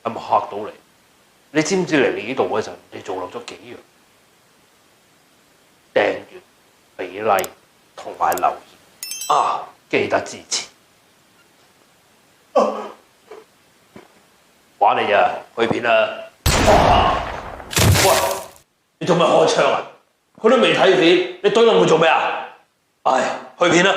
有冇嚇到你？你知唔知嚟呢度嗰陣，你做漏咗幾樣？訂閱、俾 like 同埋留言啊！記得支持。玩你咋？去片啦！喂，你做咩開槍啊？佢都未睇片，你懟冧佢做咩啊？唉，去片啦！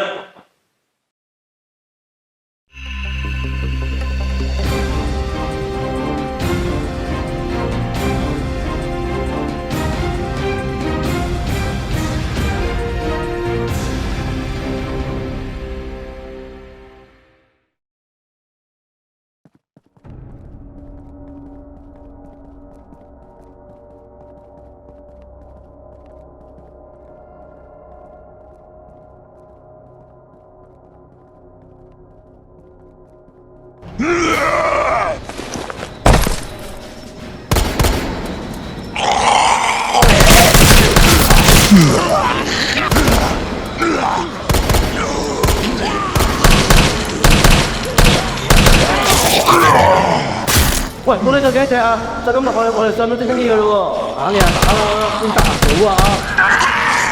喂，冇呢度幾多隻啊？就咁落去，我哋上到直升機噶啦喎！硬嘢打我，先得閒到啊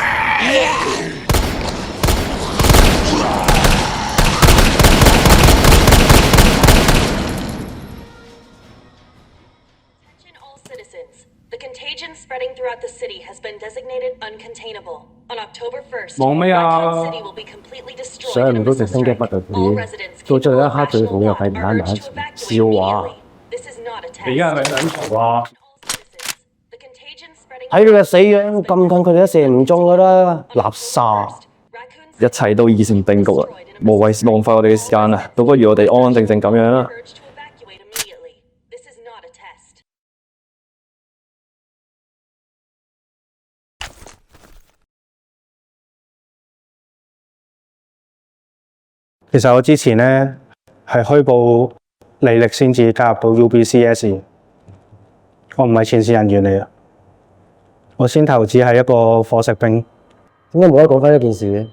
！The contagion spreading throughout the city has been designated uncontainable. On October 1st, 忙咩啊？ Raccoon City will be completely destroyed 上唔 in a 到 missile 直升機 strike. 不得 All 了， residents 到 capable 最後一 of 刻最 national 同你又 law 睇唔 are 啱埋 urged 一 to 齊 evacuate 笑話 immediately. This is not a test. 你而家係咪想嘈啊？ All citizens, the contagion spreading 睇佢嘅死樣咁近，佢哋都射唔中噶啦，垃圾！ Raccoon 一切都已成定局啦，無謂浪費我哋嘅時間啦，倒不如我哋安安靜靜咁樣啦。 urged to evacuate immediately. This is not a test. 其實我之前呢係虛報履歷先至加入到 UBCS， 我唔係前線人員嚟嘅，我先頭只係一個伙食兵，點解冇得講翻呢件事嘅？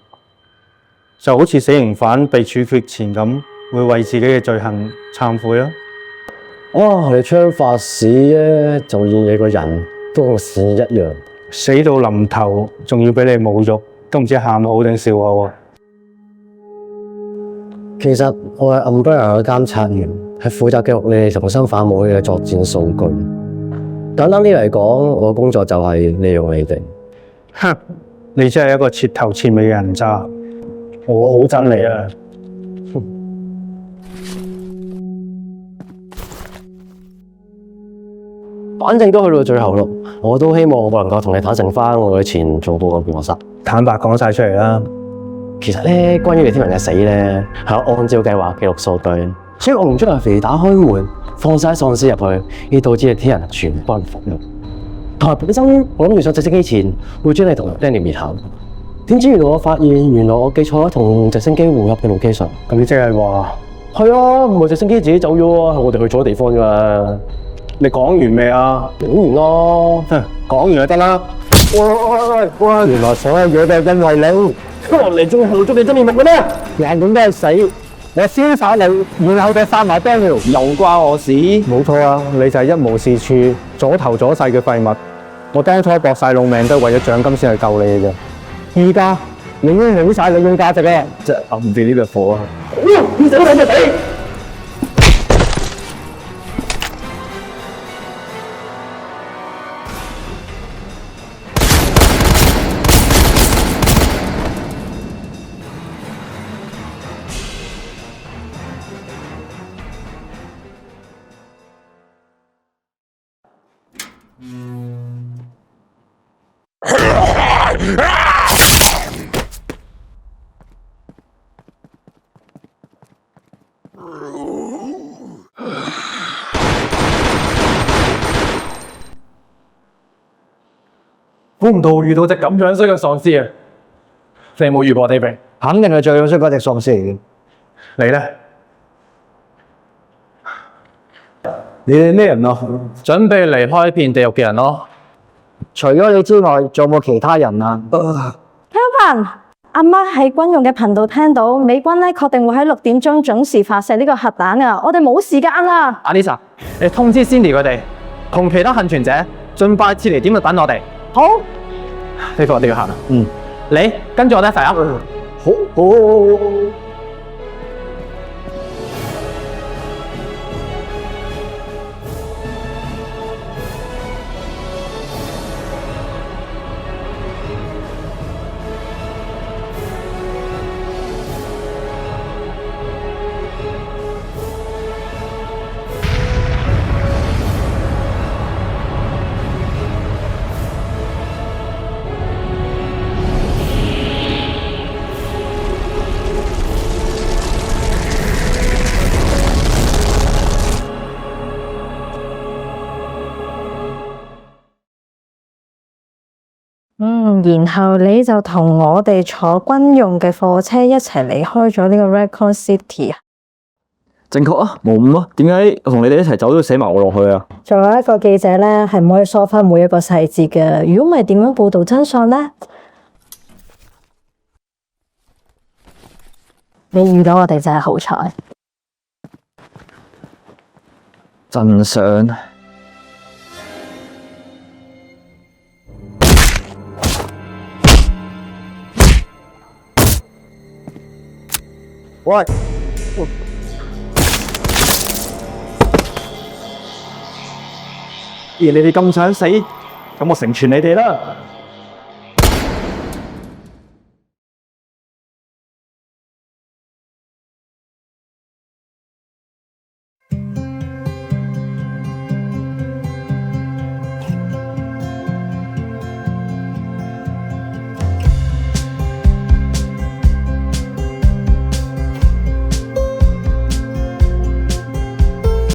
就好似死刑犯被處決前咁，會為自己嘅罪行懺悔咯。哦，你槍發屎咧，就要你個人都同屎一樣。死到臨頭，仲要俾你侮辱，都唔知喊好定笑好啊！其實我係 Umbrella 嘅監察員，係負責記錄你哋同生化武器嘅作戰數據。簡單啲嚟講，我嘅工作就係利用你哋。哼，你真係一個徹頭徹尾嘅人渣，我好憎你啊！反正都去到最後咯，我都希望我能夠同你坦誠翻我以前做過嘅過失。坦白講晒出嚟啦。其實咧，關於你天人嘅死咧，係我按照計劃記錄數據，所以我唔將阿肥打開門，放晒喪屍入去，而導致你天人全軍覆沒。同埋本身我諗住上直升機前會將你同 Danny 滅口，點知原來我發現原來我記錯咗同直升機互合嘅 location。咁即係話，係啊，唔係直升機自己走咗啊，係我哋去錯咗地方㗎嘛。你講完未啊？講完咯，講完就得啦。喂，原來所有嘢都係因為你。你仲係露足你真面目嘅咩？人咁都係死，你先殺你，然後再殺埋 Daniel，又關我事？冇錯啊，你就係一無是處、左頭左勢嘅廢物。我當初搏晒老命都係為咗獎金先去救你嘅啫。而家你已經冇晒利用價值嘅，即係暗地呢個火啊！你想睇就睇。估唔到遇到隻咁樣衰嘅喪屍啊！你有冇遇過 David？肯定係最樣衰嗰隻喪屍嚟嘅。你咧？你哋咩人啊？準備離開片地獄嘅人咯。除咗你之外，仲有冇其他人啊？ Kevin，阿媽喺軍用嘅頻道聽到美軍咧確定會喺6點鐘準時發射呢個核彈啊！我哋冇時間啦。阿 Lisa，你通知 Cindy 佢哋，同其他幸存者盡快撤離點度等我哋。好，呢個我哋要行啦。你跟住我哋一齊啊！好。然後你就同我哋坐軍用嘅貨車一齊離開咗呢個 Redcon City 啊！正確啊，冇誤啊。點解我同你哋一齊走都要寫埋我落去啊？作為一個記者咧，係唔可以疏忽每一個細節嘅。如果唔係，點樣報導真相呢？你遇到我哋真係好彩。真相。喂，既然你哋咁想死，咁我成全你哋啦。